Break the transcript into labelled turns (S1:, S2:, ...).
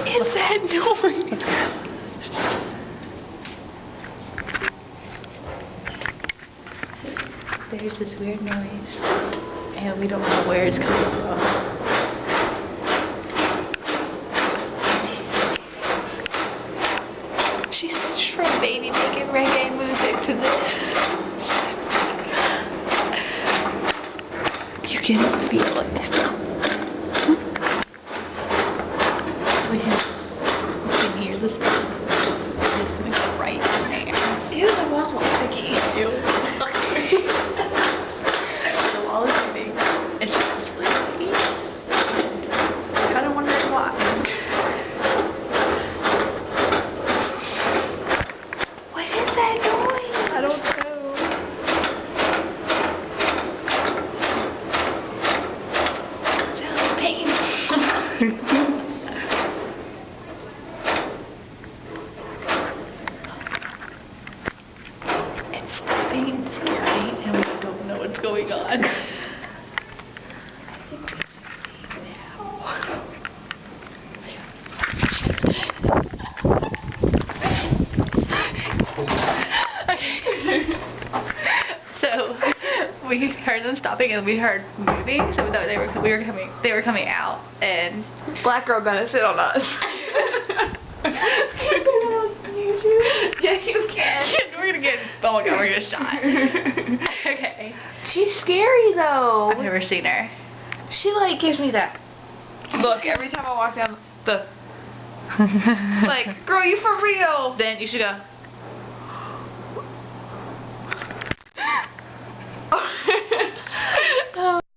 S1: is that noise? There's this weird noise, and we don't know where it's coming from. She switched from baby making reggae music to this. You can feel it. We can hear the stuff. It's doing it right in there.
S2: Ew, the walls are sticky.
S1: Ew. The wall is moving. It's really sticky. I kind of wonder why. What is that noise? I don't know. Sounds painful. It's being scary and we don't know what's going on. So we heard them stopping and we heard moving, so we thought they were coming out, and
S2: Black girl gonna sit on us. Yeah, you can.
S1: we're gonna get, oh my god, we're gonna get shot. Okay.
S2: She's scary though.
S1: I've never seen her.
S2: She like gives me that look every time I walk down the like, girl, you for real?
S1: Then you should go.